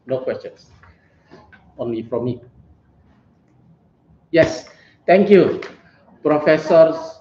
No questions. Only from me. Yes. Thank you, professors.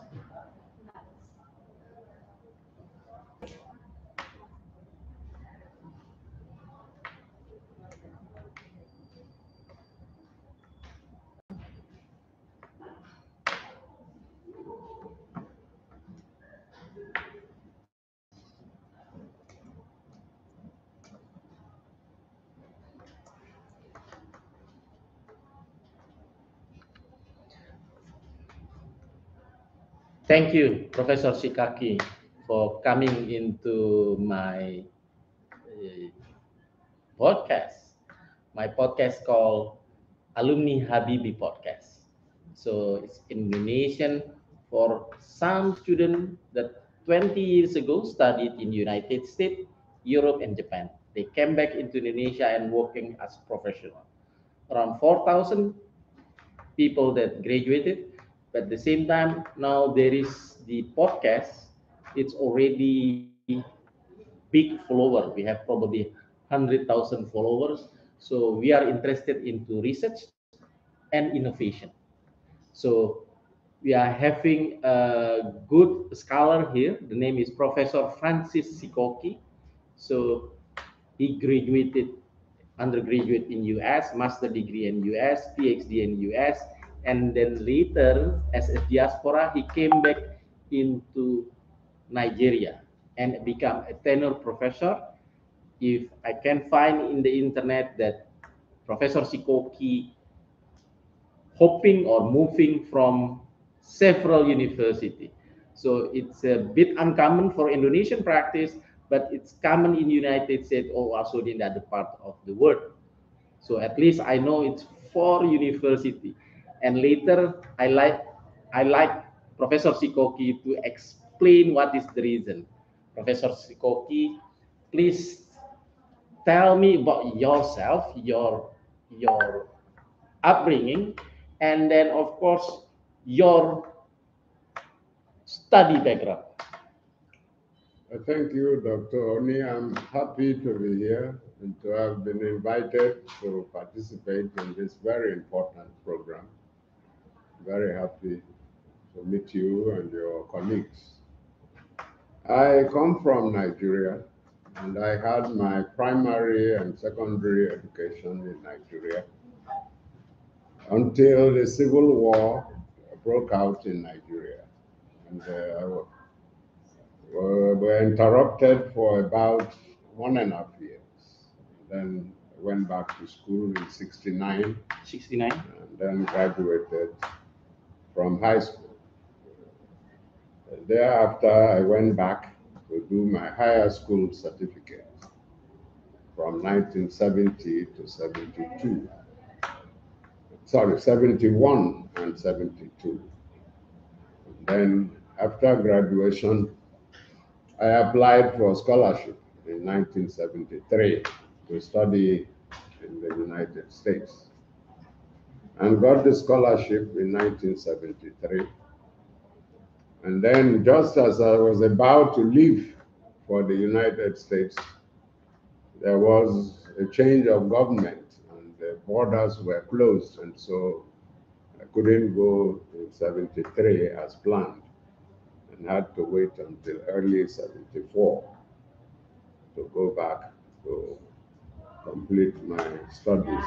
Thank you, Professor Sikoki, for coming into my uh, podcast. My podcast called Alumni Habibi Podcast. So it's Indonesian for some students that 20 years ago studied in United States, Europe, and Japan. They came back into Indonesia and working as professional. Around 4,000 people that graduated. But at the same time, now there is the podcast. It's already big follower. We have probably 100,000 followers. So we are interested into research and innovation. So we are having a good scholar here. The name is Professor Francis Sikoki. So he graduated undergraduate in US, master degree in US, PhD in US, and then later as a diaspora he came back into Nigeria and become a tenure professor. If I can find in the internet that Professor Sikoki hopping or moving from several university. So it's a bit uncommon for Indonesian practice, but it's common in United States or also in the other part of the world. So at least I know it's for university. And later I like Professor Sikoki to explain what is the reason. Professor Sikoki, please tell me about yourself, your upbringing, and then of course your study background. Thank you, Dr. Oni. I'm happy to be here and to have been invited to participate in this very important program. Very happy to meet you and your colleagues. I come from Nigeria, and I had my primary and secondary education in Nigeria until the civil war broke out in Nigeria. And were interrupted for about 1.5 years. Then I went back to school in 69. 69. And then graduated from high school. Thereafter, I went back to do my higher school certificate from 1970 to 72. Sorry, 71 and 72. And then after graduation, I applied for scholarship in 1973 to study in the United States and got the scholarship in 1973. And then just as I was about to leave for the United States, there was a change of government and the borders were closed. And so I couldn't go in 73 as planned and had to wait until early 74 to go back to complete my studies.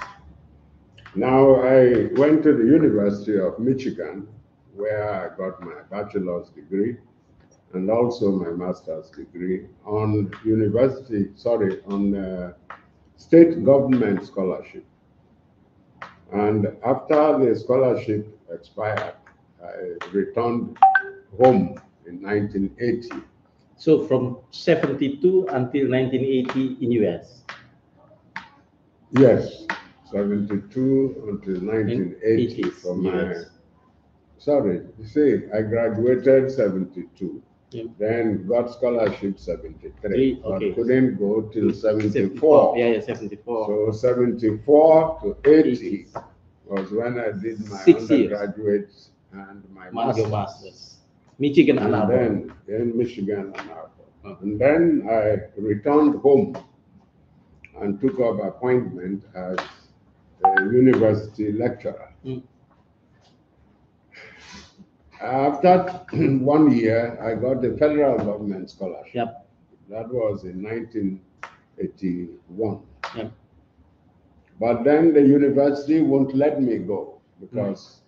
Now I went to the University of Michigan, where I got my bachelor's degree and also my master's degree on state government scholarship. And after the scholarship expired, I returned home in 1980. So from 72 until 1980 in US. Yes, 72 until 1980 for my, yes. Sorry, you see, I graduated 72. Yeah. Then got scholarship 73, okay. but couldn't go till 74. Yeah, 74. So 74 to 80 was when I did my 6 undergraduate and my master's. Michigan Ann And Arbor. then in Michigan Ann Arbor. And then I returned home and took up appointment as a university lecturer. After 1 year, I got the federal government scholarship. Yep. That was in 1981. Yep. But then the university won't let me go because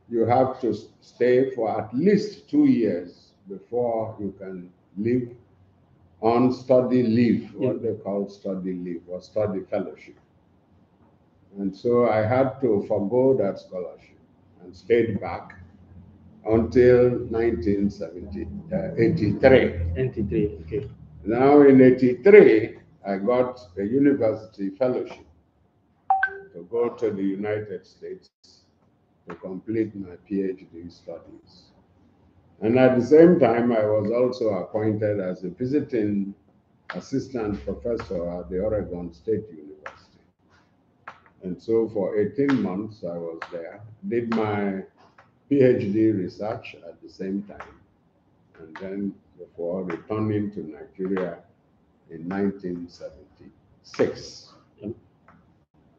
you have to stay for at least 2 years before you can live on study leave, what they call study leave or study fellowship. And so I had to forgo that scholarship and stayed back until 1983. 83, okay. Now in 83, I got a university fellowship to go to the United States to complete my PhD studies. And at the same time, I was also appointed as a visiting assistant professor at the Oregon State University. And so for 18 months, I was there, did my PhD research at the same time, and then before returning to Nigeria in 1976.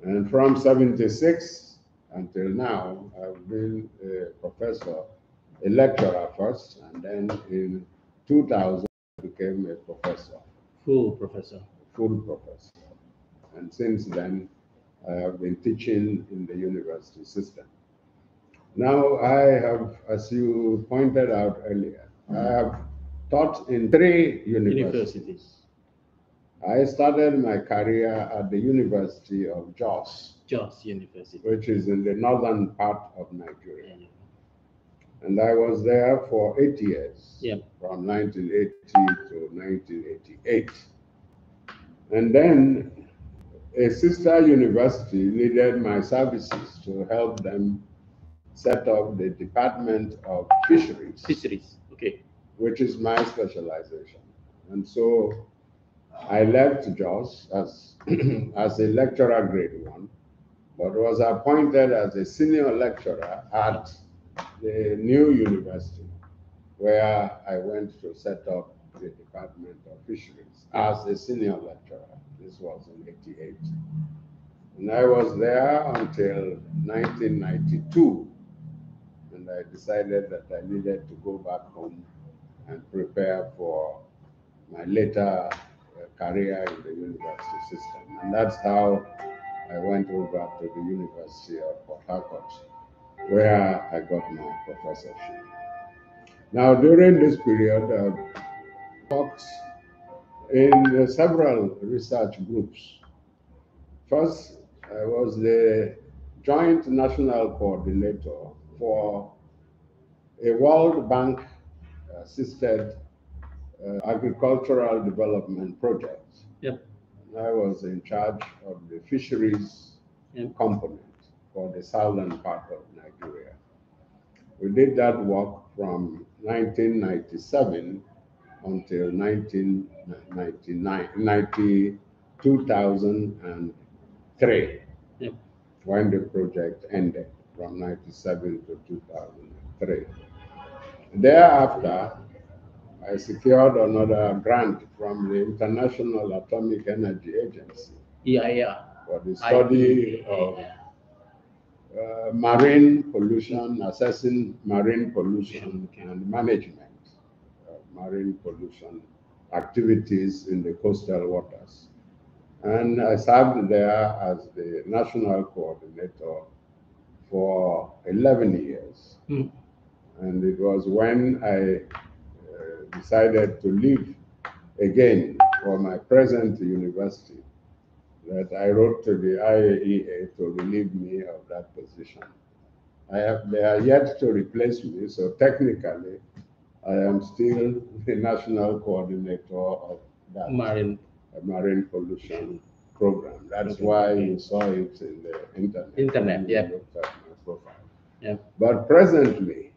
And from 76 until now, I've been a professor, a lecturer first, and then in 2000, I became a professor. Full professor. Full professor. And since then, I have been teaching in the university system. Now, I have, as you pointed out earlier, I have taught in 3 universities. I started my career at the University of Jos. Jos University. Which is in the northern part of Nigeria. And I was there for 8 years, from 1980 to 1988. And then a sister university needed my services to help them set up the Department of Fisheries. Fisheries, okay. Which is my specialization. And so I left Jos as, as a lecturer grade 1, but was appointed as a senior lecturer at the new university, where I went to set up the Department of Fisheries as a senior lecturer. This was in 88. And I was there until 1992, and I decided that I needed to go back home and prepare for my later career in the university system. And that's how I went over to the University of Port Harcourt, where I got my professorship. Now, during this period, I've worked in several research groups. First, I was the joint national coordinator for a World Bank assisted agricultural development project. Yep. I was in charge of the fisheries component for the southern part of Nigeria. We did that work from 1997 until 2003, when the project ended from 97 to 2003. Thereafter, I secured another grant from the International Atomic Energy Agency for the study of marine pollution, assessing marine pollution and management of marine pollution activities in the coastal waters. And I served there as the national coordinator for 11 years. And it was when I decided to leave again for my present university that I wrote to the IAEA to relieve me of that position. They are yet to replace me, so technically I am still the national coordinator of that marine pollution program. That's why you saw it in the internet. Yeah. Looked at my profile. Yeah. But presently,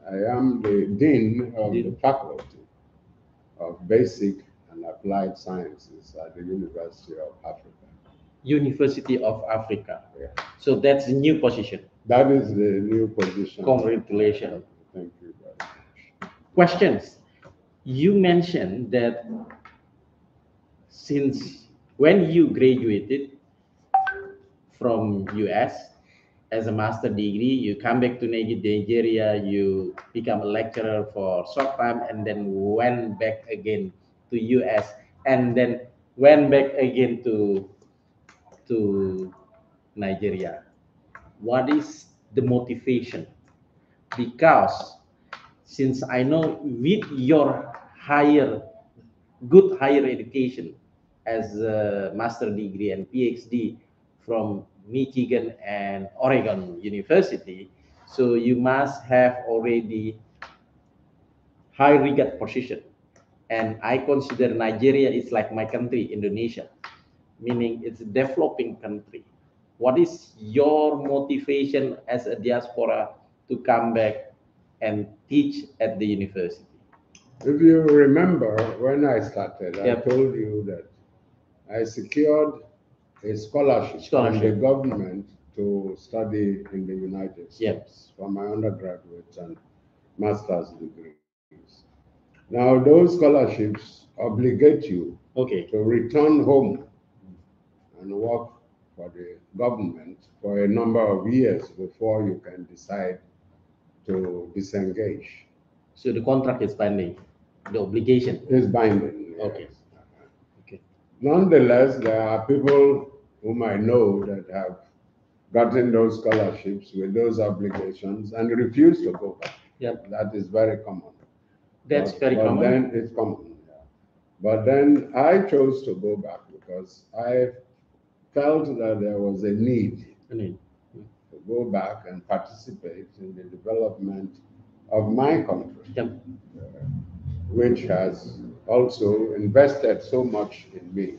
I am the dean of the faculty of basic and applied sciences at the University of Africa. University of Africa. Yeah. So that's the new position. That is the new position. Congratulations. Thank you very much. Questions. You mentioned that since when you graduated from US as a master degree, you come back to Nigeria, you become a lecturer for short time, and then went back again to US, and then went back again to Nigeria. What is the motivation? Because since I know with your good higher education as a master degree and PhD from Michigan and Oregon University, so you must have already high regard position. And I consider Nigeria is like my country, Indonesia, meaning it's a developing country. What is your motivation as a diaspora to come back and teach at the university? If you remember, when I started, Yep. I told you that I secured a scholarship from the government to study in the United States for my undergraduate and master's degrees. Now, those scholarships obligate you to return home and work for the government for a number of years before you can decide to disengage. So the contract is binding, the obligation is binding. Yes. Okay. Nonetheless, there are people whom I know that have gotten those scholarships with those obligations and refuse to go back. Yep. That is very common. That's very common. Then it's common. Yeah. But then I chose to go back because I felt that there was a need to go back and participate in the development of my country, which has also invested so much in me.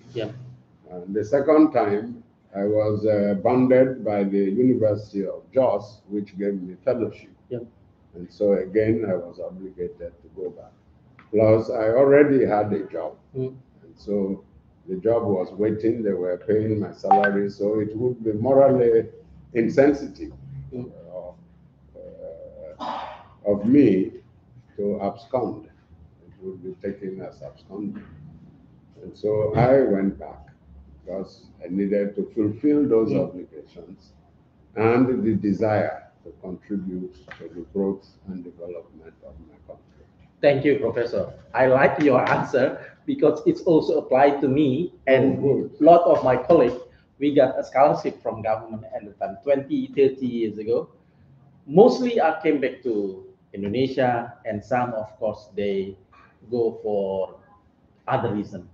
And the second time, I was bonded by the University of Jos, which gave me fellowship. And so again, I was obligated to go back. Plus, I already had a job. And so the job was waiting, they were paying my salary, so it would be morally insensitive of me to abscond. It would be taken as absconding. And so I went back because I needed to fulfill those obligations and the desire to contribute to the growth and development of my country. Thank you, Professor. I like your answer because it's also applied to me and a lot of my colleagues. We got a scholarship from government at the time, 20, 30 years ago. Mostly I came back to Indonesia, and some, of course, they go for other reason.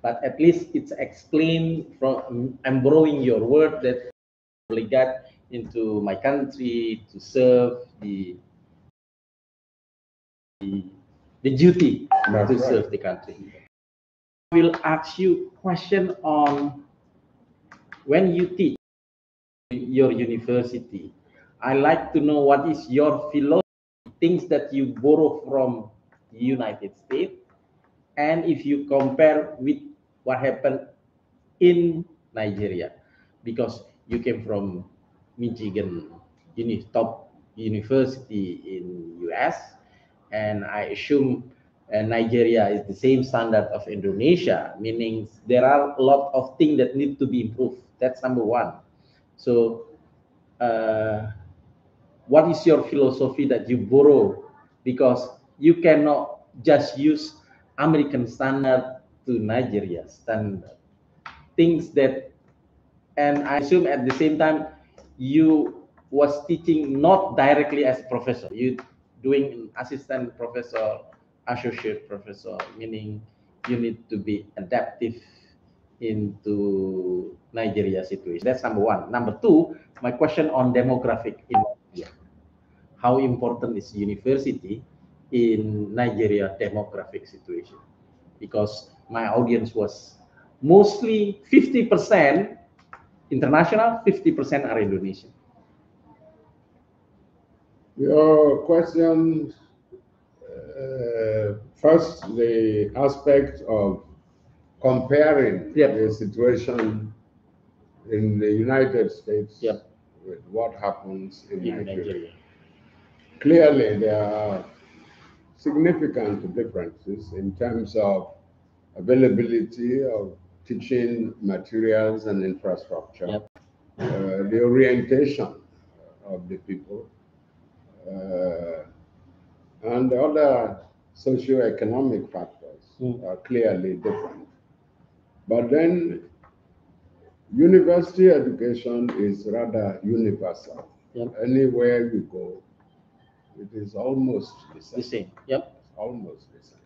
But at least it's explained from, I'm borrowing your word that I got into my country to serve the duty to serve the country. I will ask you question on when you teach your university. I like to know what is your philosophy, things that you borrow from the United States, and if you compare with what happened in Nigeria, because you came from Michigan, top university in US, and I assume Nigeria is the same standard of Indonesia, meaning there are a lot of things that need to be improved. That's number one. So what is your philosophy that you borrow? Because you cannot just use American standard to Nigeria standard. Things that, and I assume at the same time, you was teaching not directly as professor. You doing an assistant professor, associate professor, meaning you need to be adaptive into Nigeria situation. That's number one. Number two, my question on demographic in Nigeria. How important is university in Nigeria demographic situation? Because my audience was mostly 50% international, 50% are Indonesian. Your question, first, the aspect of comparing the situation in the United States with what happens in Nigeria. Clearly, there are significant differences in terms of availability of teaching materials and infrastructure, Yep. The orientation of the people, and the other socio-economic factors are clearly different. But then university education is rather universal. Yep. Anywhere you go, it is almost the same. The same. Yep. Almost the same.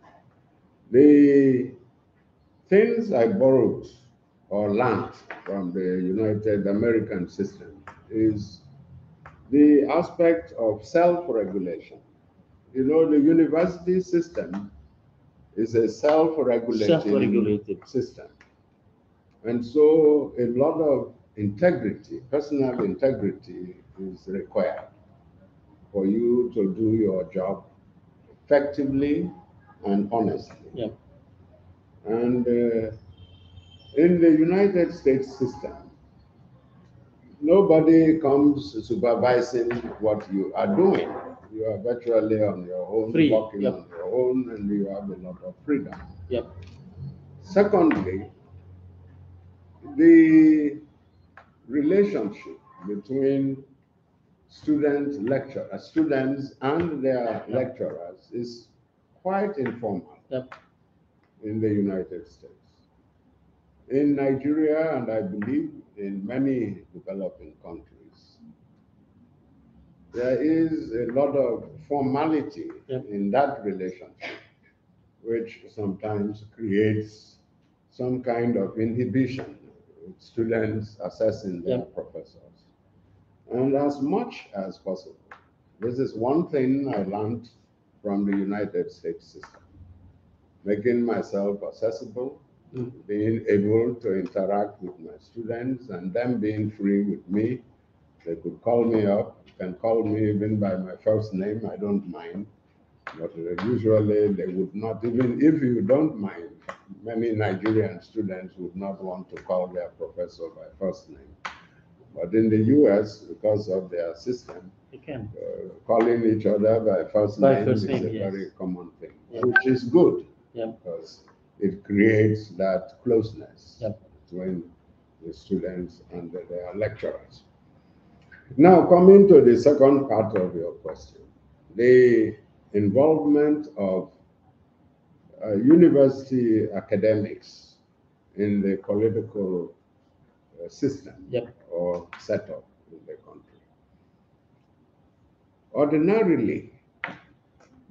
The things I borrowed or learned from the United American system is the aspect of self-regulation. You know, the university system is a self-regulating system. And so a lot of integrity, personal integrity is required for you to do your job effectively and honestly. Yeah. And in the United States system, nobody comes supervising what you are doing. You are virtually on your own, working on your own, and you have a lot of freedom. Yep. Secondly, the relationship between students and their lecturers is quite informal in the United States. In Nigeria, and I believe in many developing countries, there is a lot of formality in that relationship, which sometimes creates some kind of inhibition with students assessing their professors. And as much as possible, this is one thing I learned from the United States system, making myself accessible, being able to interact with my students, and them being free with me. They could call me up, can call me even by my first name, I don't mind. But usually they would not, even if you don't mind, many Nigerian students would not want to call their professor by first name. But in the US, because of their system, calling each other by first name is a very common thing, which is good because it creates that closeness between the students and their lecturers. Now, coming to the second part of your question, the involvement of university academics in the political system or setup in the country. Ordinarily,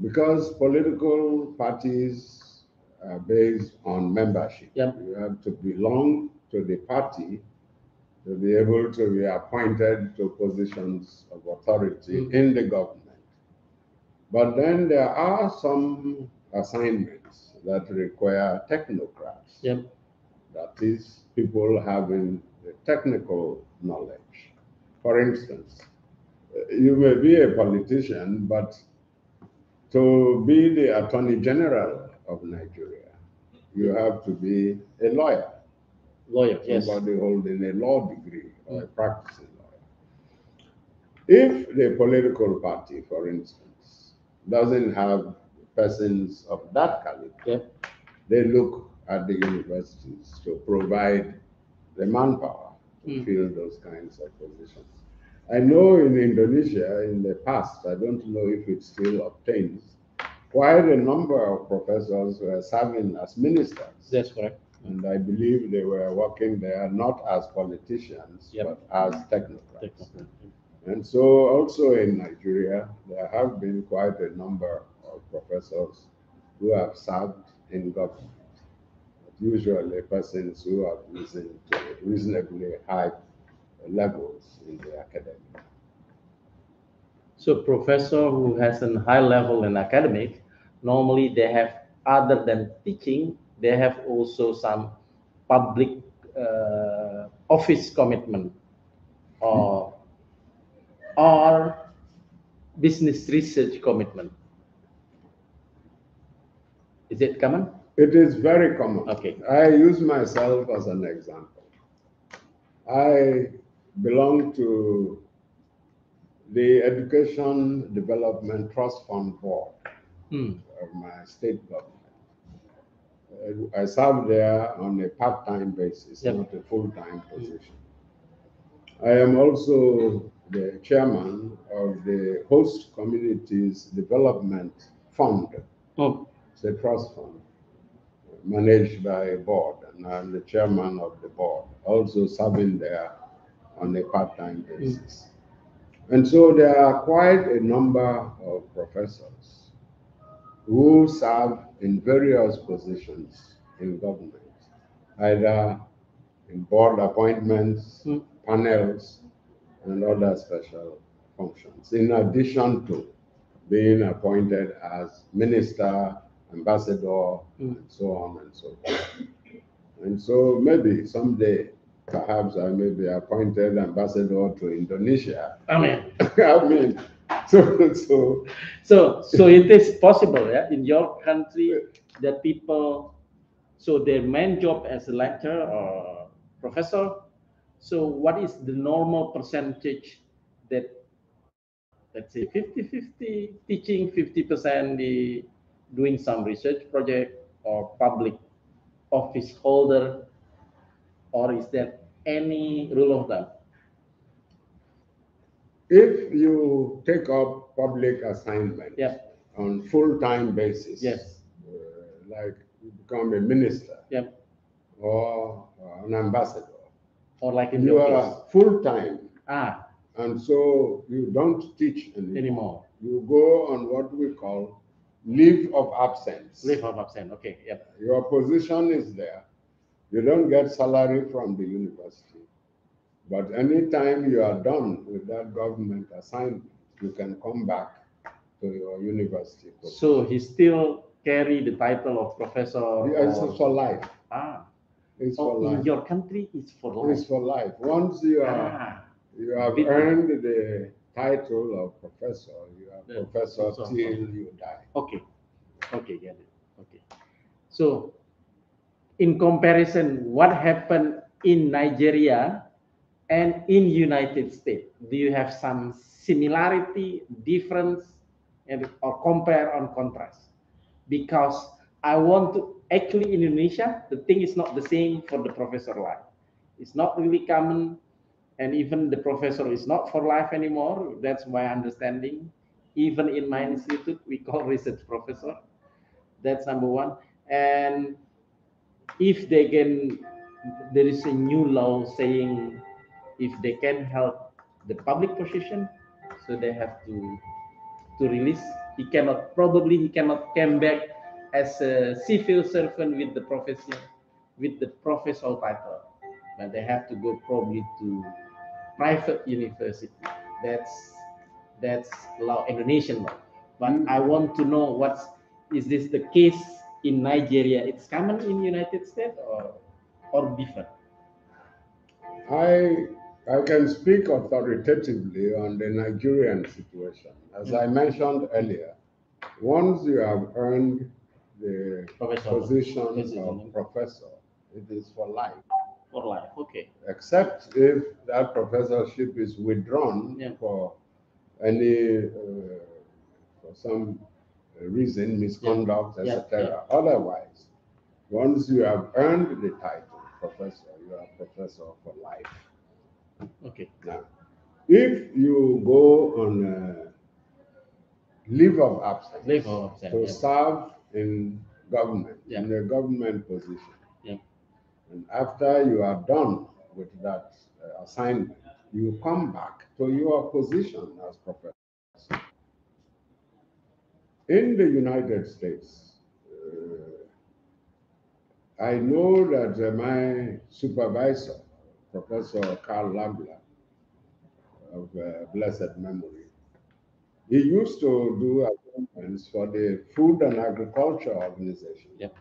because political parties are based on membership, you have to belong to the party to be able to be appointed to positions of authority in the government. But then there are some assignments that require technocrats. That is, people having the technical knowledge. For instance, you may be a politician, but to be the Attorney General of Nigeria, you have to be a lawyer. Somebody holding a law degree or a practicing lawyer. If the political party, for instance, doesn't have persons of that caliber, they look at the universities to provide the manpower to fill those kinds of positions. I know in Indonesia, in the past, I don't know if it still obtains, quite a number of professors were serving as ministers. That's correct. And I believe they were working there not as politicians, but as technocrats. And so also in Nigeria, there have been quite a number of professors who have served in government. Usually persons who have risen to reasonably high levels in the academy. So professor who has a high level in academic, normally they have, other than teaching, they have also some public office commitment or business research commitment. Is it common? It is very common. Okay. I use myself as an example. I belong to the Education Development Trust Fund Board of my state government. I serve there on a part-time basis, Yep. not a full-time position. I am also the chairman of the Host Communities Development Fund. Oh, It's a trust fund managed by a board, and I'm the chairman of the board, also serving there on a part-time basis. And so there are quite a number of professors who serve in various positions in government, either in board appointments, panels, and other special functions, in addition to being appointed as minister, ambassador, and so on and so forth. And so maybe someday, perhaps I may be appointed ambassador to Indonesia. Amen. I mean, so So it is possible, yeah, in your country that people, so their main job as a lecturer or professor. So what is the normal percentage that, let's say 50-50 teaching, 50% the doing some research project or public office holder, or is there any rule of thumb? if you take up public assignment Yeah. on full-time basis, Yes. like you become a minister Yeah. or an ambassador, Or like in you your case. are full-time, Ah, and so you don't teach anymore. You go on what we call leave of absence. Leave of absence. Okay. Yep. Your position is there. You don't get salary from the university. But anytime you are done with that government assignment, you can come back to your university position. So he still carry the title of professor. It's for life. Ah. It's for in life. your country, it's for life. It's for life. Once you have earned the title of professor, you are professor till you die. Okay. Okay, get it. Okay. So in comparison, what happened in Nigeria and in United States? Do you have some similarity, difference, and or compare on contrast? Because I want to actually in Indonesia, the thing is not the same for the professor life. It's not really common, and even the professor is not for life anymore. That's my understanding. Even in my institute, we call research professor. That's number one. And if they can, there is a new law saying if they can help the public position, so they have to release. He cannot come back as a civil servant with the profession, with the professor title, but they have to go probably to private university. That's law, Indonesian law. But I want to know is this the case in Nigeria? It's common in United States or different? I can speak authoritatively on the Nigerian situation. As I mentioned earlier, once you have earned the position of professor, it is for life. For life, okay. Except if that professorship is withdrawn for any, for some reason, misconduct, etc. Otherwise, once you have earned the title professor, you are professor for life. Okay. Now, if you go on leave of absence to serve in government, in a government position, and after you are done with that assignment, you come back to your position as professor. In the United States, I know that my supervisor, Professor Carl Lagler, of blessed memory, he used to do assignments for the Food and Agriculture Organization. Yep.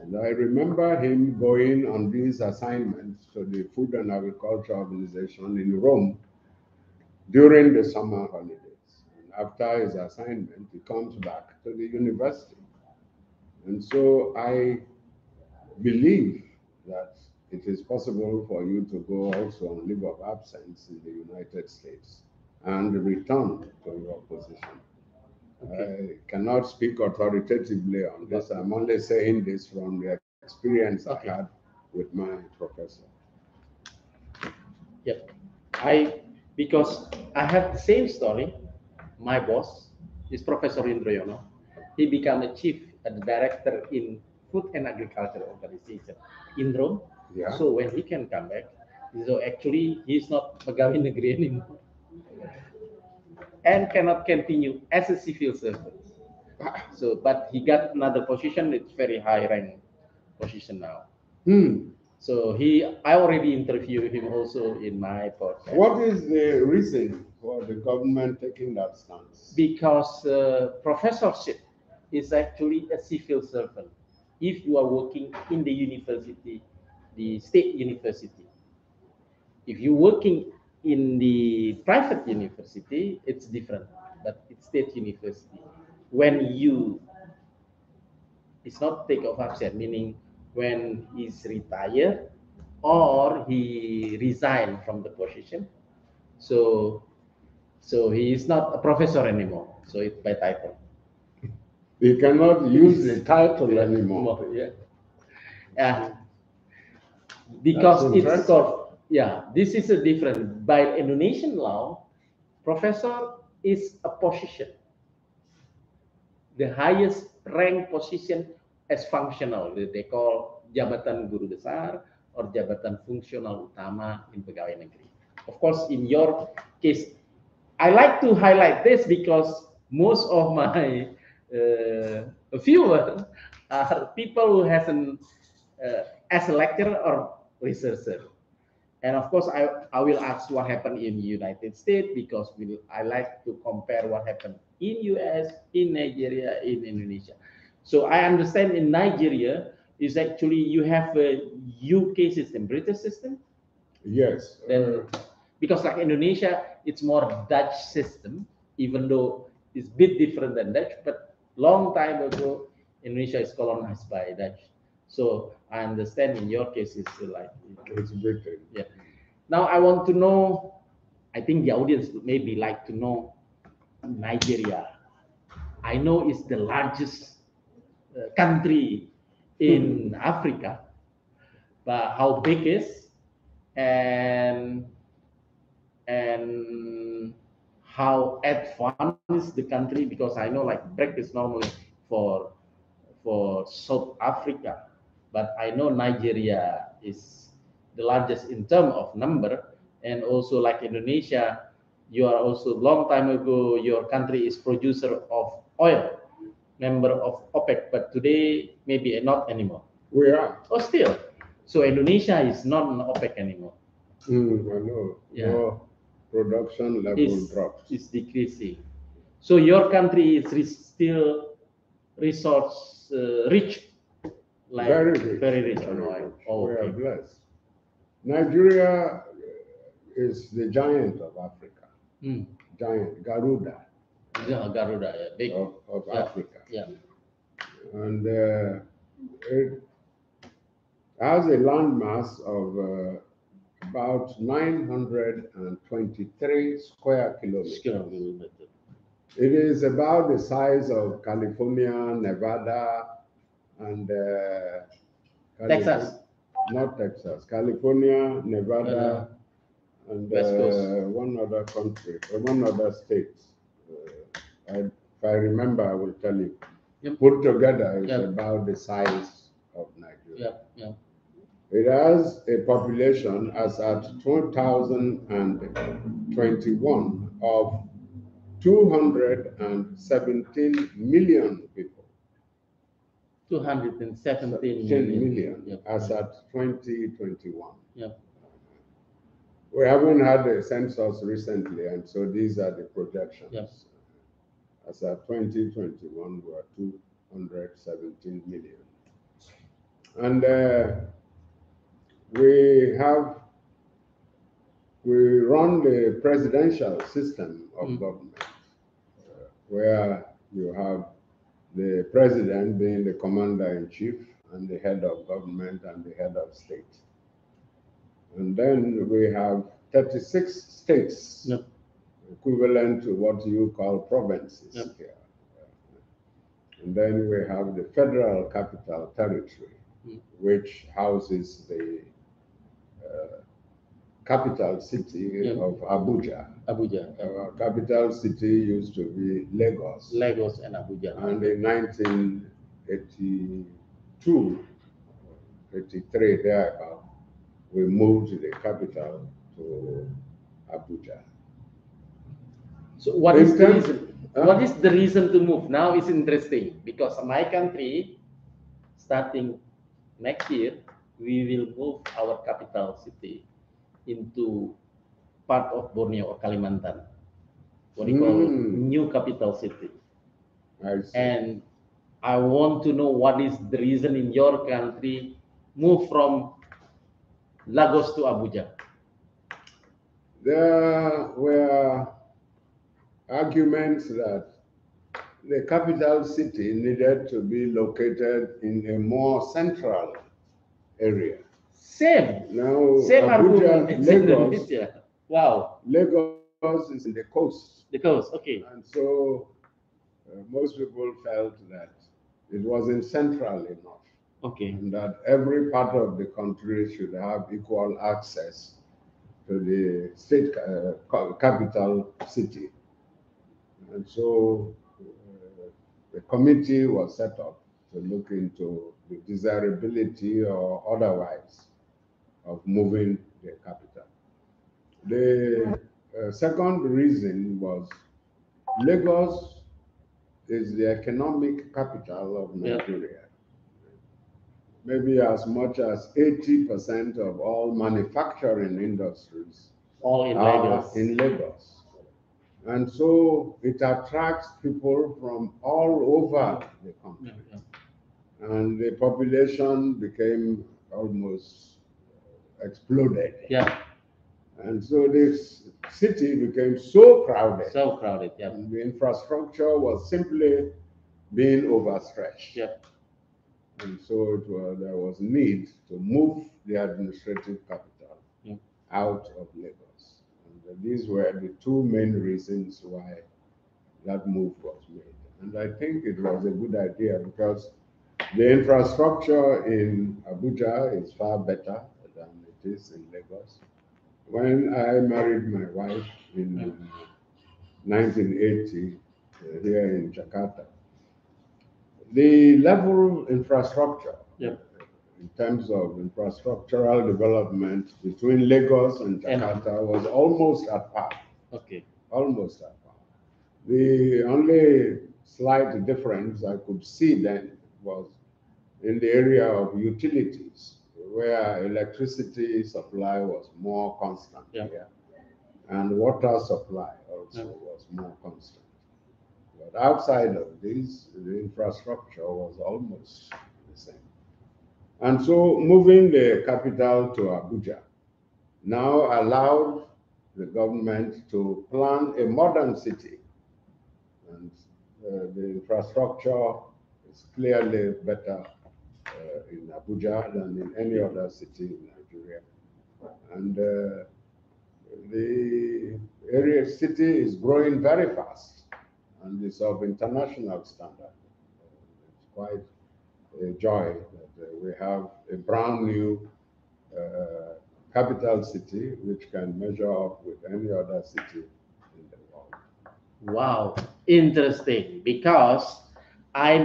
And I remember him going on these assignments to the Food and Agriculture Organization in Rome during the summer holidays. And after his assignment, he comes back to the university. And so I believe that it is possible for you to go also on leave of absence in the United States and return to your position. I cannot speak authoritatively on this. I'm only saying this from the experience I had with my professor. Yep. Because I have the same story. My boss is Professor Indroyono. He became a chief and director in Food and Agriculture Organization, Indro. Yeah. So when he can come back, so actually he's not pegawai negeri anymore and cannot continue as a civil servant. So, but he got another position. It's very high rank position now. So I already interviewed him also in my podcast. What is the reason for the government taking that stance? Because professorship is actually a civil servant. If you are working in the university, the state university, if you're working in the private university, it's different, but it's state university. When it's not take of absent, meaning when he's retired or he resigned from the position. So he is not a professor anymore. So it's by title. He cannot use the title anymore. Yeah. Because it's called, this is a different. By Indonesian law, professor is a position, the highest rank position as functional. They call jabatan guru besar or jabatan fungsional utama in pegawai negeri. Of course, in your case, I like to highlight this because most of my viewers are people who hasn't as a lecturer or researcher. And of course, I will ask what happened in United States because I like to compare what happened in US, in Nigeria, in Indonesia. So I understand in Nigeria is actually you have a UK system, British system. Yes. Then because like Indonesia, it's more Dutch system, even though it's a bit different than Dutch. But long time ago, Indonesia is colonized by Dutch. So I understand in your case it's like it's Britain. Yeah. Now I want to know. I think the audience would maybe like to know Nigeria. I know it's the largest country in Africa, but how big is and how advanced the country? Because I know like BRIC is normally for South Africa, but I know Nigeria is the largest in terms of number, and also like Indonesia, you are also long time ago your country is producer of oil, member of OPEC, but today maybe not anymore. We are. Oh, still. So Indonesia is not an OPEC anymore. I know. Yeah. Your production level drops. It's decreasing. So your country is still resource rich, like very rich on oil. We are blessed. Nigeria is the giant of Africa. Giant, Garuda. Yeah, Garuda, yeah, big of Africa. Yeah. And it has a landmass of about 923 square kilometers. It is about the size of California, Nevada, and Texas. Not Texas, California, Nevada, and one other country, one other state. If I remember, I will tell you. Put together, it's about the size of Nigeria. It has a population as at 2021 of 217 million people. 217 million as at 2021. We haven't had a census recently, and so these are the projections. As at 2021, we are 217 million. And we run the presidential system of government, where you have the president being the commander-in-chief and the head of government and the head of state. And then we have 36 states, equivalent to what you call provinces here, And then we have the Federal Capital Territory, which houses the capital city of Abuja. Abuja. Our capital city used to be Lagos. Lagos and Abuja. And in 1982, 83, thereabout, we moved the capital to Abuja. So what is the reason? What is the reason to move? Now it's interesting because my country, starting next year, we will move our capital city into part of Borneo or Kalimantan. What do you call new capital city? I see. And I want to know what is the reason in your country move from Lagos to Abuja. There were arguments that the capital city needed to be located in a more central area. Same Abuja, argument in Lagos. Indonesia. Wow. Lagos is in the coast. The coast, okay. And so most people felt that it wasn't central enough. Okay. And that every part of the country should have equal access to the state capital city. And so the committee was set up to look into the desirability or otherwise of moving the capital. The second reason was Lagos is the economic capital of Nigeria. Maybe as much as 80% of all manufacturing industries are in Lagos. And so it attracts people from all over the country. And the population became almost exploded. And so this city became so crowded. And the infrastructure was simply being overstretched. And so there was need to move the administrative capital out of Lagos. And these were the two main reasons why that move was made. And I think it was a good idea because the infrastructure in Abuja is far better than it is in Lagos. When I married my wife in 1980 here in Jakarta, the level of infrastructure in terms of infrastructural development between Lagos and Jakarta was almost at par. Almost at par. The only slight difference I could see then was in the area of utilities, where electricity supply was more constant here, and water supply also was more constant. But outside of this, the infrastructure was almost the same. And so moving the capital to Abuja now allowed the government to plan a modern city. And the infrastructure is clearly better in Abuja than in any other city in Nigeria. And the city is growing very fast and is of international standard. It's quite a joy that we have a brand new capital city which can measure up with any other city in the world. Wow, interesting, because I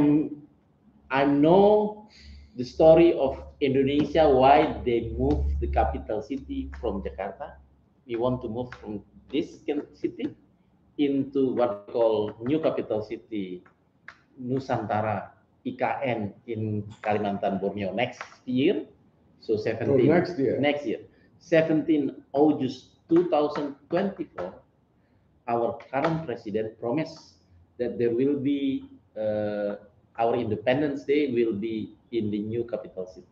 know the story of Indonesia, why they moved the capital city from Jakarta. We want to move from this city into what we call new capital city, Nusantara, IKN in Kalimantan, Borneo next year. So 17 next year, 17 August 2024, our current president promised that there will be our Independence Day will be in the new capital city.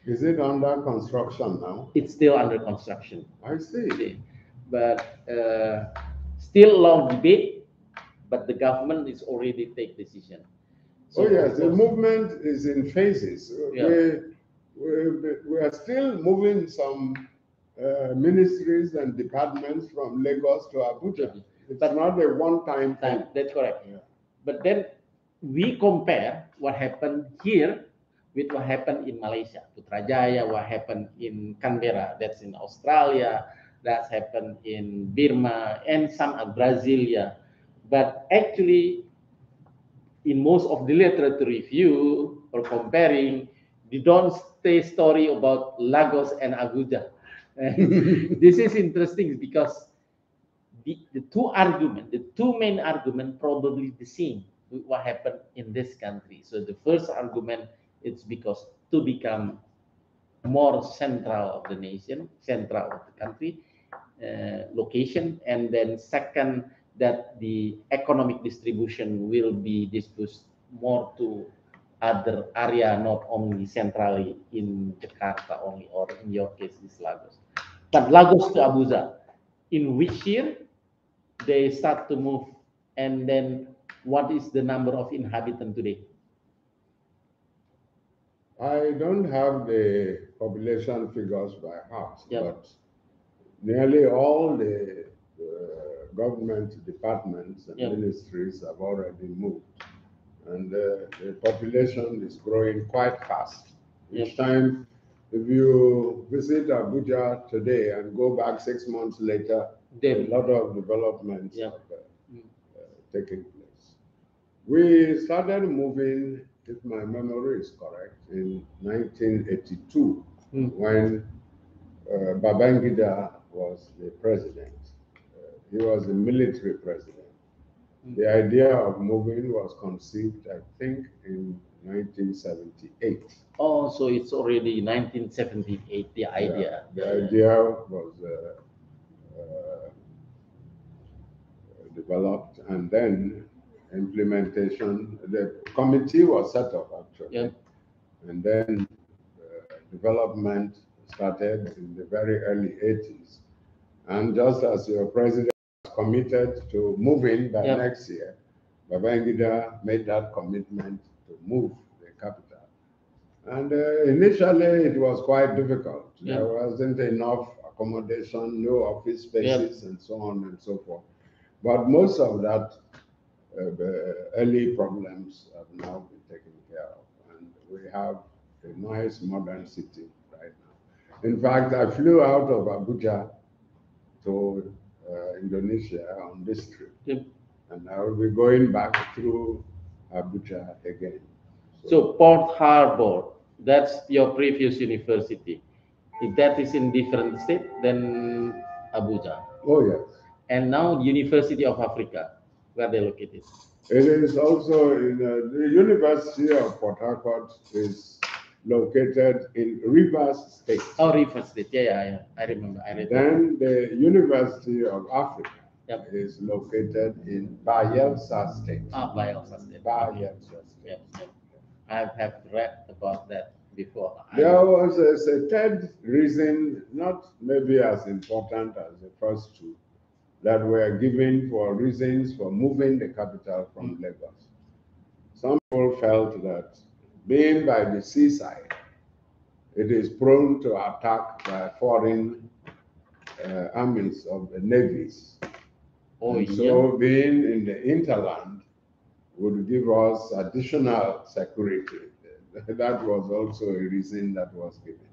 Is it under construction now? It's still under construction. I see. But still long debate, but the government is already take decision. So yes, the movement is in phases. We are still moving some ministries and departments from Lagos to Abuja. It's not a one-time thing. That's correct. But then we compare what happened here with what happened in Malaysia, Putrajaya, what happened in Canberra, that's in Australia, that's happened in Burma, and some of Brasilia. But actually, in most of the literature review or comparing, they don't say story about Lagos and Abuja. This is interesting because the two main argument probably the same with what happened in this country. So the first argument, it's because to become more central of the nation, central of the country, location, and then second, that the economic distribution will be dispersed more to other area, not only centrally in Jakarta only, or in your case, is Lagos. But Lagos to Abuja, in which year they start to move, and then what is the number of inhabitants today? I don't have the population figures by heart, Yep. but nearly all the government departments and Yep. ministries have already moved. And the population is growing quite fast. Each time, if you visit Abuja today and go back 6 months later, a lot of developments have taken place. We started moving, if my memory is correct, in 1982, when Babangida was the president. He was a military president. The idea of moving was conceived, I think, in 1978. Oh, so it's already 1978, the idea. Yeah, the idea was developed, and then implementation. The committee was set up, actually. And then development started in the very early 80s. And just as your president was committed to moving by next year, Babangida made that commitment to move the capital. And initially, it was quite difficult. There wasn't enough accommodation, no office spaces, and so on and so forth. But most of that early problems have now been taken care of. And we have a nice modern city right now. In fact, I flew out of Abuja to Indonesia on this trip. And I will be going back through Abuja again. So Port Harcourt, that's your previous university. If that is in different state than Abuja. Oh, yes. And now University of Africa, where they located? It is also in the University of Port Harcourt is located in Rivers State. Oh, Rivers State, yeah. I remember. Then the University of Africa is located in Bayelsa State. Bayelsa State. Bayelsa State. I have read about that before. There was a third reason, not maybe as important as the first two, that were given for reasons for moving the capital from Lagos. Some people felt that being by the seaside, it is prone to attack by foreign armies of the navies. So being in the hinterland would give us additional security. That was also a reason that was given.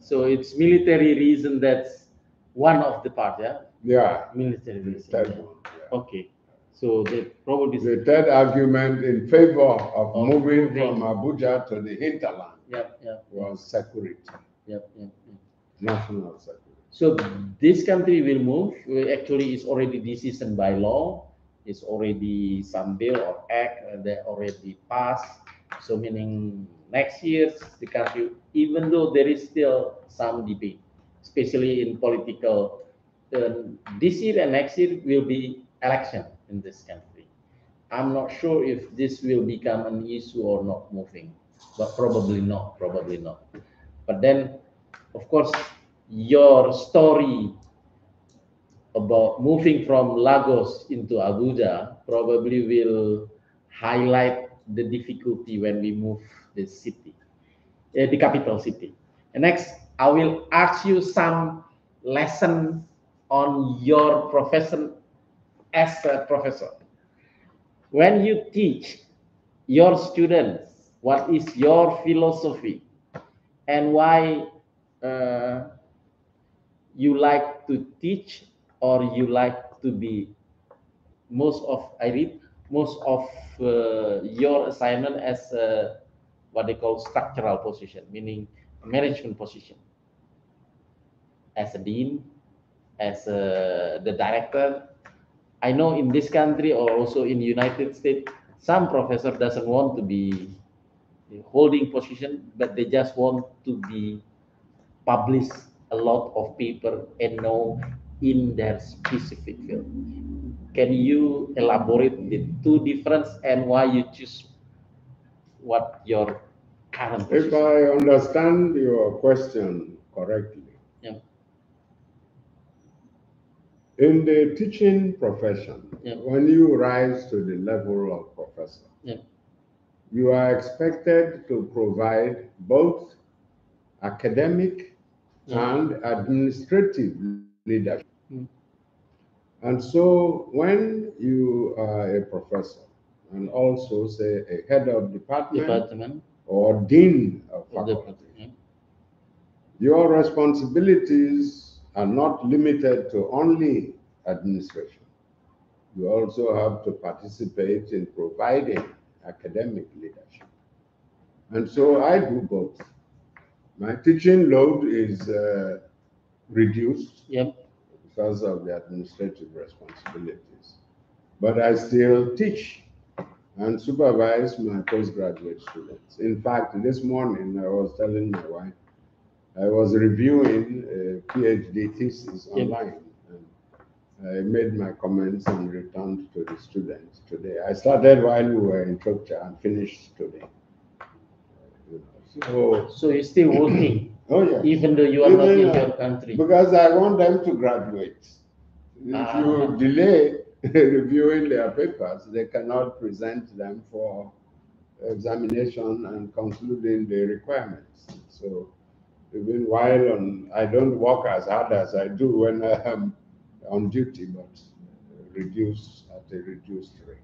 So it's military reason, that's one of the part, Yeah. Military reason. Third one, Okay. So the probably the third argument in favor of moving from Abuja to the hinterland was security. National security. So this country will move. Actually, it's already decision by law. It's already some bill or act that already passed. So meaning next year the country, even though there is still some debate, especially in political, this year and next year will be election in this country. I'm not sure if this will become an issue or not moving, but probably not. But then, of course, your story about moving from Lagos into Abuja probably will highlight the difficulty when we move the city, the capital city. And next, I will ask you some lesson on your profession as a professor. when you teach your students, what is your philosophy and why you like to teach, or you like to be most of your assignment as what they call structural position, meaning management position, as a dean, as the director. I know in this country or also in the United States, some professor doesn't want to be holding position, but they just want to be publish a lot of paper and know in their specific field. Can you elaborate the two difference and why you choose what your current position? If I understand your question correctly, Yeah. in the teaching profession, Yeah. when you rise to the level of professor, Yeah. you are expected to provide both academic and administrative leadership. Mm. And so when you are a professor and also say a head of department or dean of faculty, your responsibilities are not limited to only administration. You also have to participate in providing academic leadership. And so I do both. My teaching load is reduced because of the administrative responsibilities. But I still teach and supervise my postgraduate students. In fact, this morning I was telling my wife, I was reviewing a PhD thesis online, and I made my comments and returned to the students today. I started while we were in Chokcha and finished today. So you're still working? Oh, yeah. Even though you are not in your country? Because I want them to graduate. If you delay reviewing their papers, they cannot present them for examination and concluding the requirements. So even while I don't work as hard as I do when I am on duty, but reduce at a reduced rate.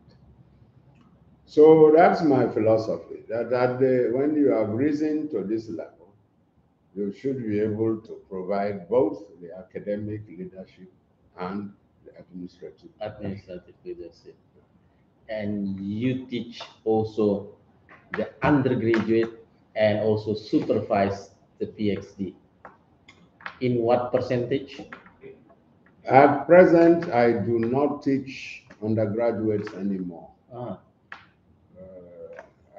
So that's my philosophy, that when you have risen to this level, you should be able to provide both the academic leadership and the administrative leadership. And you teach also the undergraduate and also supervise the PhD. In what percentage? At present, I do not teach undergraduates anymore.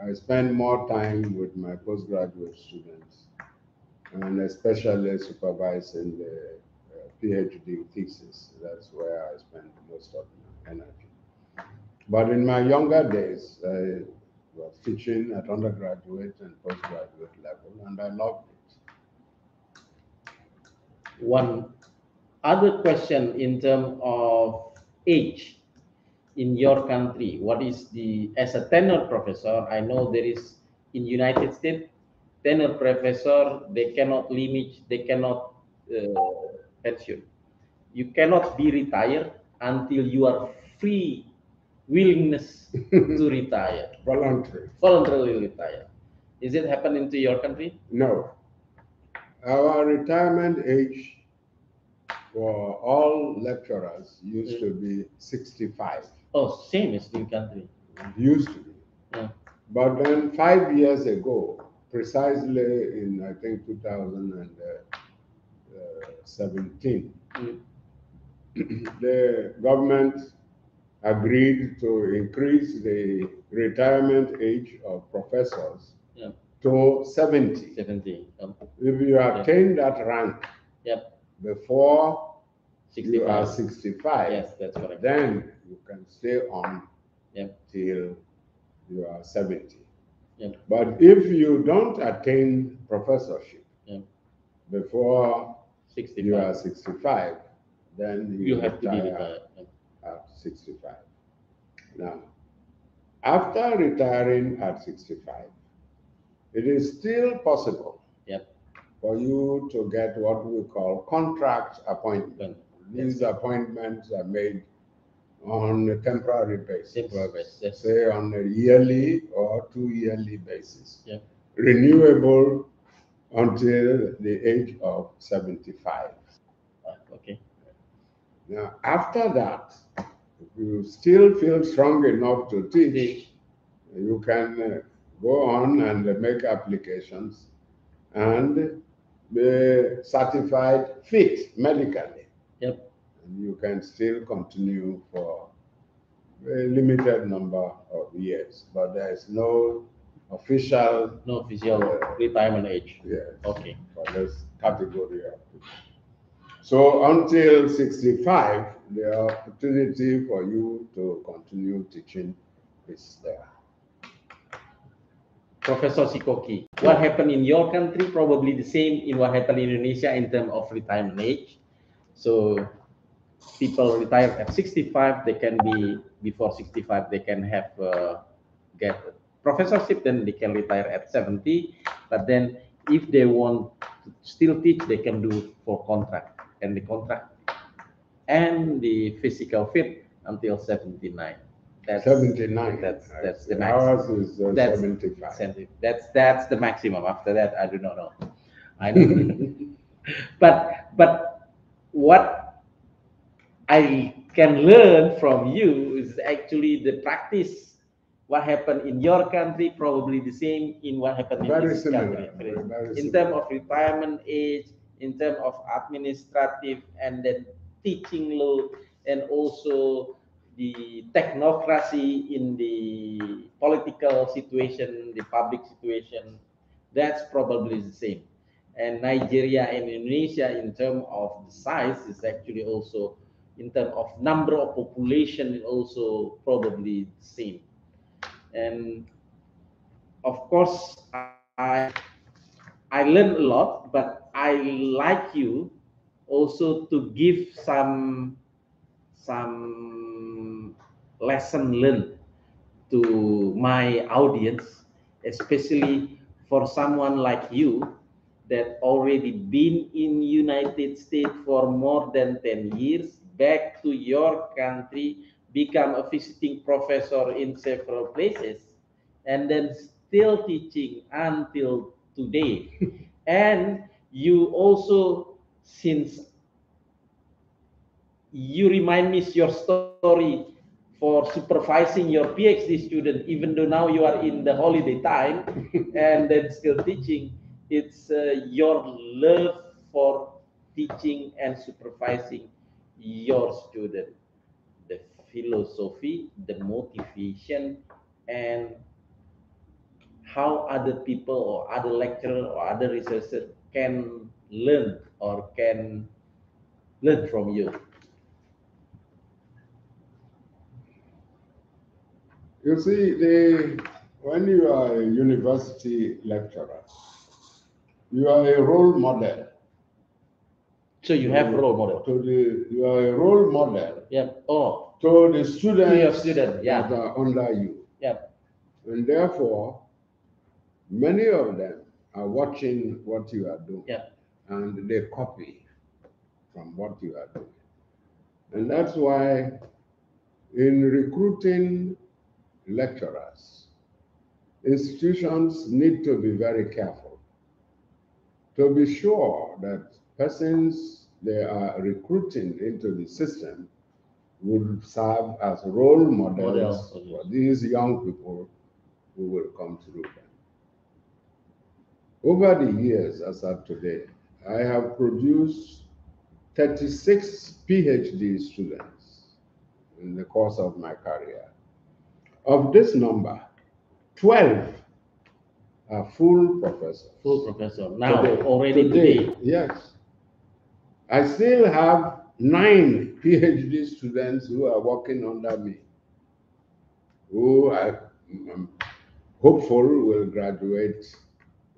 I spend more time with my postgraduate students, and especially supervising the PhD thesis. That's where I spend most of my energy. But in my younger days, I was teaching at undergraduate and postgraduate level, and I loved it. One other question in terms of age in your country, what is as a tenured professor, I know there is in United States, tenured professor, they cannot pension. You cannot be retired until you are free willingness to retire. Voluntarily retire. Is it happening to your country? No. Our retirement age for all lecturers used to be 65. Oh, same as in country. Used to be. Yeah. But then 5 years ago, precisely in I think 2017, the government agreed to increase the retirement age of professors to 70. 70. If you attain that rank before 65. You are 65, yes, that's correct. Then you can stay on till you are 70. But if you don't attain professorship before 65. You are 65, then you have to be retired at 65. Now, after retiring at 65, it is still possible for you to get what we call contract appointment. These appointments are made on a temporary basis. Temporary basis, yes. Say on a yearly or 2-yearly basis. Yeah. Renewable until the age of 75. Okay. Now, after that, if you still feel strong enough to teach, you can go on and make applications and be certified fit medically. Yep. And you can still continue for a limited number of years, but there is no official retirement age. Yes, Okay. for this category of people. So until 65, the opportunity for you to continue teaching is there. Professor Sikoki, what happened in your country? Probably the same in what happened in Indonesia in terms of retirement age. So people retire at 65. They can be before 65. They can have get professorship. Then they can retire at 70. But then if they want to still teach, they can do for contract, and the contract and the physical fit until 79. That's 79. That's the maximum. Ours is 75. That's the maximum. After that, I do not know. I know. but what I can learn from you is actually the practice. What happened in your country, probably the same in what happened in this country. In terms of retirement age, in terms of administrative, and then teaching load, and also the technocracy in the political situation, the public situation, that's probably the same. And Nigeria and Indonesia, in terms of the size, is actually also, in terms of number of population, is also probably the same. And of course, I learned a lot, but I like you also to give some lesson learned to my audience, especially for someone like you that already been in United States for more than 10 years, back to your country, become a visiting professor in several places, and then still teaching until today. And you also, since you remind me your story for supervising your PhD student, even though now you are in the holiday time and then still teaching, it's your love for teaching and supervising your student, the philosophy, the motivation, and how other people or other lecturer or other researchers can learn or can learn from you. You see, when you are a university lecturer, you are a role model. So you have role model. You are a role model. Yeah. Oh. To the students to your student, yeah, that are under you. Yeah. And therefore, many of them are watching what you are doing. Yeah. And they copy from what you are doing. And that's why in recruiting lecturers, institutions need to be very careful to be sure that persons they are recruiting into the system would serve as role models for these young people who will come through them. Over the years, as of today, I have produced 36 PhD students in the course of my career. Of this number, 12 are full professors. Full professor. Now, today. Yes. I still have 9 PhD students who are working under me, who I'm hopeful will graduate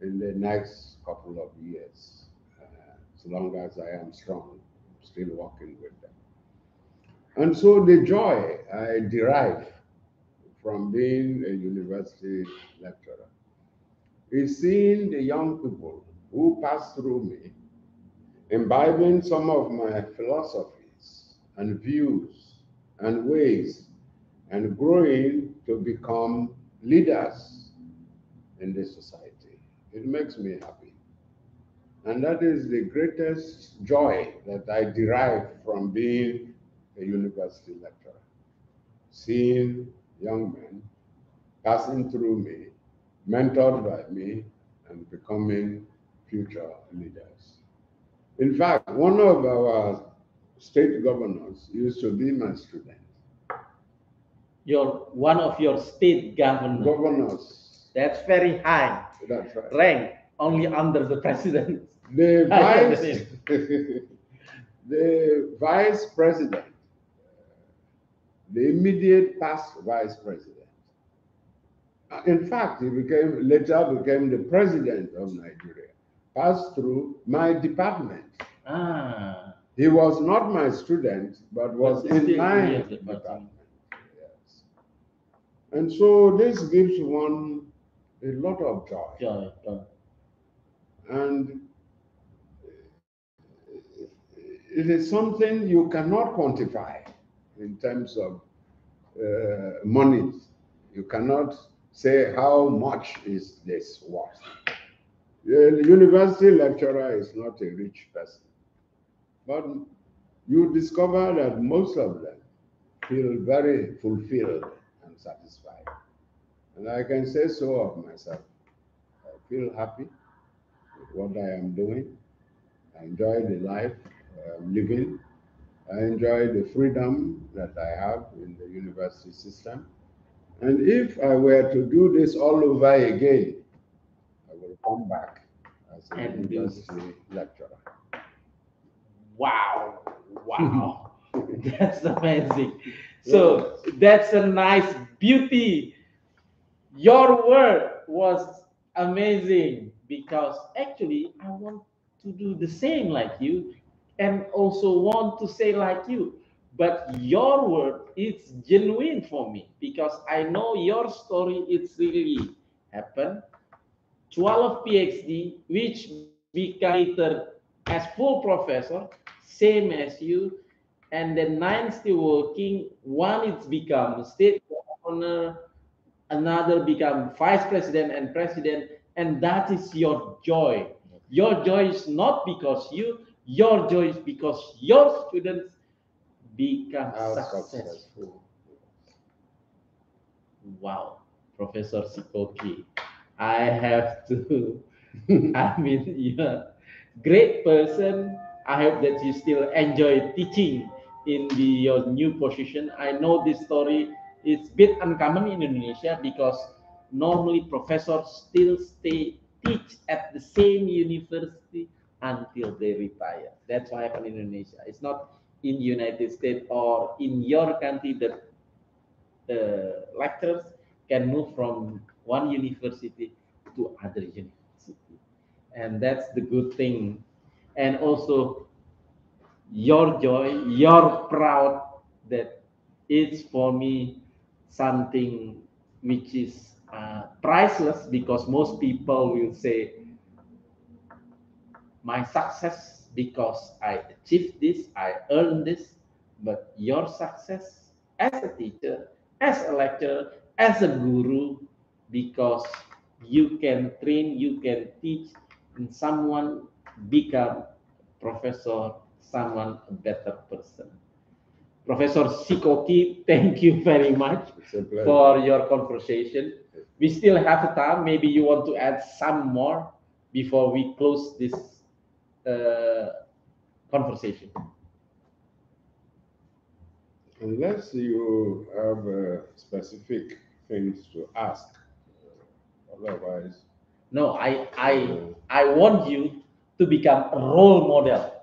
in the next couple of years. As long as I am strong, I'm still working with them. And so the joy I derive from being a university lecturer is seeing the young people who pass through me imbibing some of my philosophies and views and ways, and growing to become leaders in this society. It makes me happy. And that is the greatest joy that I derive from being a university lecturer. Seeing young men passing through me, mentored by me, and becoming future leaders. In fact, one of our state governors used to be my student. One of your state Governors. That's very high. That's right. Rank, only under the president. The vice, the vice president, the immediate past vice president. In fact, he later became the president of Nigeria, passed through my department. Ah. He was not my student, but was in my department. Yes. And so this gives one a lot of joy. And it is something you cannot quantify in terms of money. You cannot say how much is this worth. The university lecturer is not a rich person, but you discover that most of them feel very fulfilled and satisfied. And I can say so of myself. I feel happy with what I am doing. I enjoy the life I'm living. I enjoy the freedom that I have in the university system. And if I were to do this all over again, I will come back as a university lecturer. Wow. That's amazing. So that's a nice beauty. Your word was amazing, because actually I want to do the same like you, and also want to say like you. But your word is genuine for me, because I know your story. It's really happened. 12 PhD, which become later as full professor, same as you, and then 9 still working. One it's become state governor, another become vice president and president, and that is your joy. Your joy is not because your joy is because your students become successful. Wow, Professor Sikoki, I have to. I mean, you're a great person. I hope that you still enjoy teaching in your new position. I know this story is a bit uncommon in Indonesia, because normally professors still teach at the same university until they retire. That's what happened in Indonesia. It's not in the United States or in your country that the lecturers can move from one university to other university, and that's the good thing. And also your joy, you're proud, that it's for me something which is priceless, because most people will say my success because I achieved this, I earned this. But your success as a teacher, as a lecturer, as a guru, because you can train, you can teach, and someone become professor, someone a better person. Professor Sikoki, thank you very much for your conversation. We still have time. Maybe you want to add some more before we close this conversation. Unless you have specific things to ask, otherwise. No, I want you to become a role model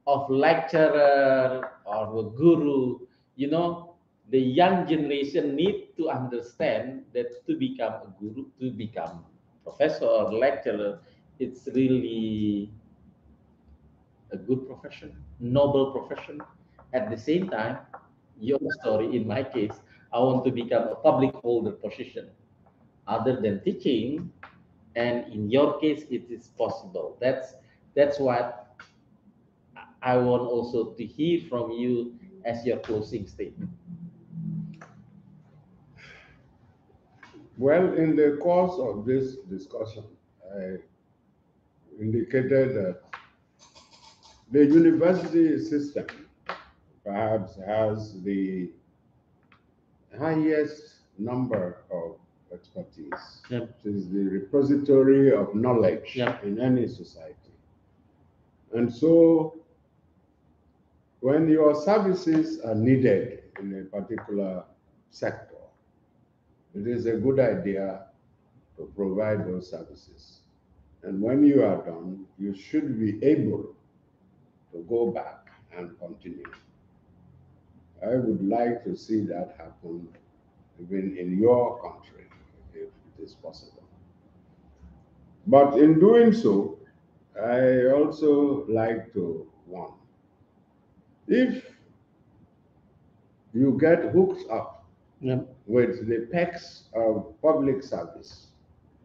of lecturer or a guru. You know, the young generation need to understand that to become a guru, to become professor or lecturer, it's really a good profession, noble profession. At the same time, your story, in my case, I want to become a public holder position other than teaching, and in your case, it is possible. That's what I want also to hear from you, as your closing statement. Well, in the course of this discussion, I indicated that the university system perhaps has the highest number of expertise. Yep. It is the repository of knowledge Yep. in any society. And so when your services are needed in a particular sector, it is a good idea to provide those services. And when you are done, you should be able to go back and continue. I would like to see that happen even in your country, if it is possible. But in doing so, I also like to warn. If you get hooked up with the perks of public service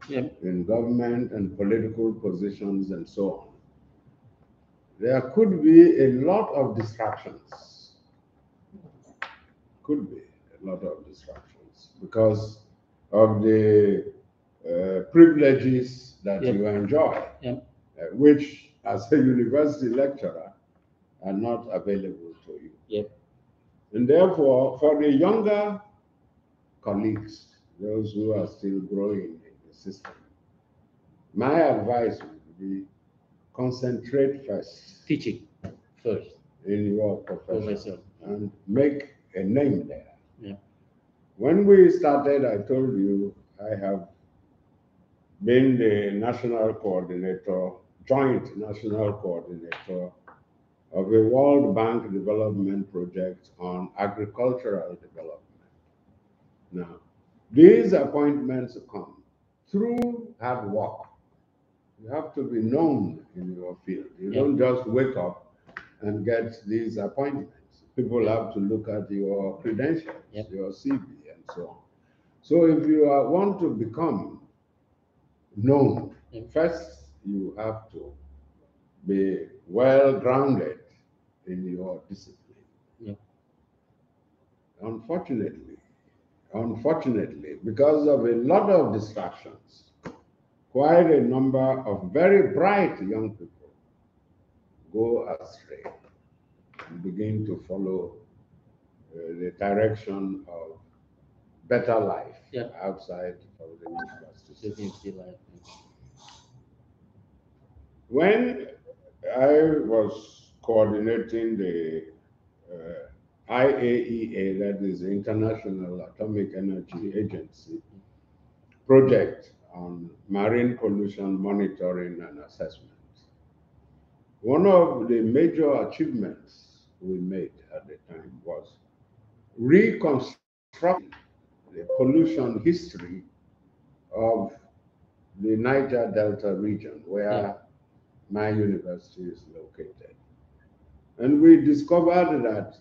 in government and political positions and so on, there could be a lot of distractions. Could be a lot of distractions because of the privileges that you enjoy, which as a university lecturer are not available to you. And therefore, for the younger colleagues, those who are still growing in the system, my advice would be concentrate first. Teaching first. In your profession. And make a name there. When we started, I told you I have been the national coordinator, joint national coordinator of a World Bank development project on agricultural development. Now, these appointments come through hard work. You have to be known in your field. You don't just wake up and get these appointments. People have to look at your credentials, your CV, and so on. So if you want to become known, first you have to be well grounded in your discipline. Unfortunately, because of a lot of distractions, quite a number of very bright young people go astray and begin to follow the direction of better life outside of the university. When I was coordinating the IAEA, that is the International Atomic Energy Agency, project on marine pollution monitoring and assessment, one of the major achievements we made at the time was reconstructing the pollution history of the Niger Delta region, where my university is located. And we discovered that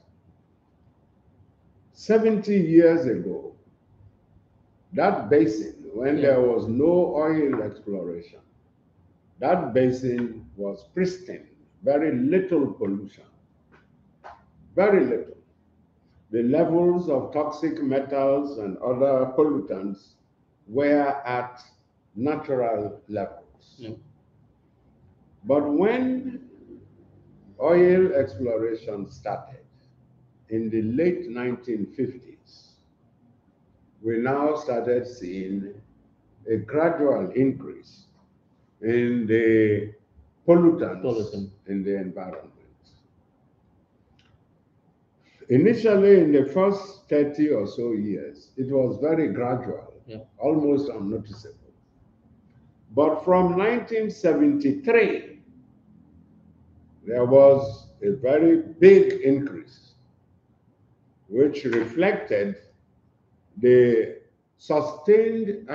70 years ago, that basin, when there was no oil exploration, that basin was pristine, very little pollution, very little. The levels of toxic metals and other pollutants were at natural levels. But when oil exploration started in the late 1950s, we now started seeing a gradual increase in the pollutants in the environment. Initially, in the first 30 or so years, it was very gradual, almost unnoticeable. But from 1973, there was a very big increase, which reflected the sustained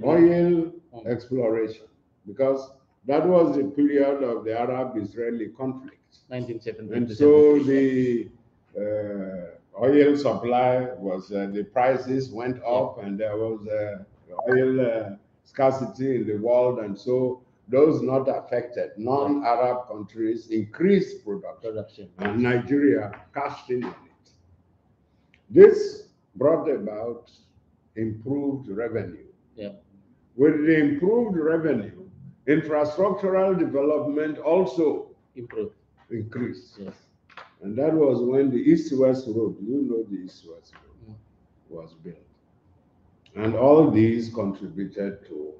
oil exploration, because that was the period of the Arab-Israeli conflict. 1970. And so the oil supply was, the prices went up, and there was oil scarcity in the world, and so those not affected, non-Arab countries increased production, and Nigeria cashed in on it. This brought about improved revenue. Yeah. With the improved revenue, infrastructural development also increased. Yes. And that was when the East-West Road, you know the East-West Road, was built. And all these contributed to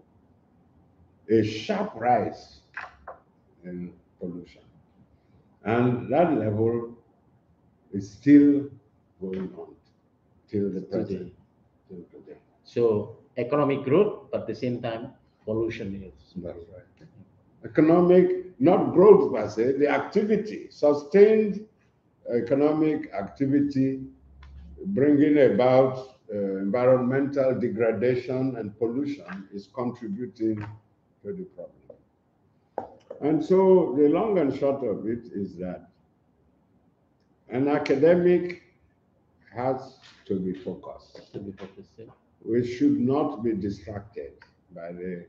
a sharp rise in pollution. And that level is still going on till the present. Till today. So economic growth, but at the same time, pollution is. That's right. Economic, not growth per se, the activity, sustained economic activity, bringing about environmental degradation and pollution is contributing to the problem. And so the long and short of it is that an academic has to be focused. We should not be distracted by the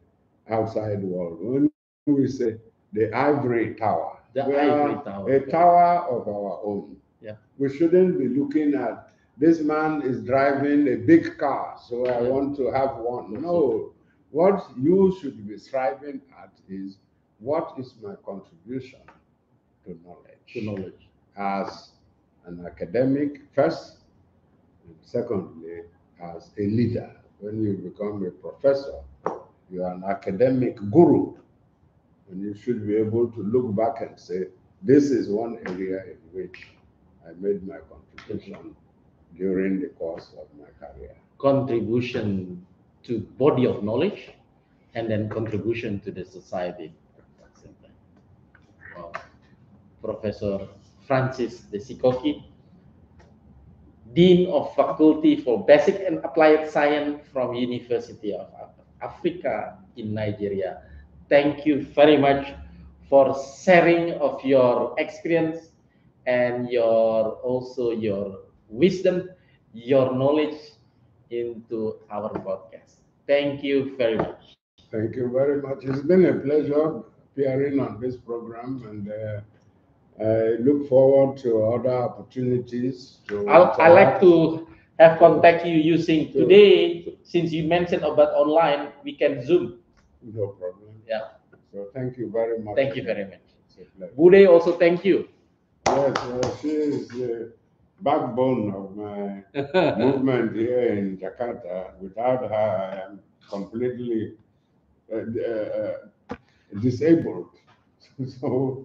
outside world. When we say the ivory tower, a tower of our own. Yeah. We shouldn't be looking at this man is driving a big car, so I want to have one. No, what you should be striving at is what is my contribution to knowledge. As an academic first, and secondly, as a leader. When you become a professor, you are an academic guru, and you should be able to look back and say, this is one area in which I made my contribution during the course of my career. Contribution to body of knowledge, and then contribution to the society. Wow. Professor Francis D Sikoki, Dean of Faculty for Basic and Applied Science from University of Africa in Nigeria. Thank you very much for sharing of your experience and also your wisdom, your knowledge into our podcast. Thank you very much. Thank you very much. It's been a pleasure appearing on this program, and I look forward to other opportunities. I like to have contact you using today, since you mentioned about online, we can Zoom. No problem. Yeah. So thank you very much. Thank you very much. Bude also thank you. Yes, she is the backbone of my movement here in Jakarta. Without her, I am completely disabled. So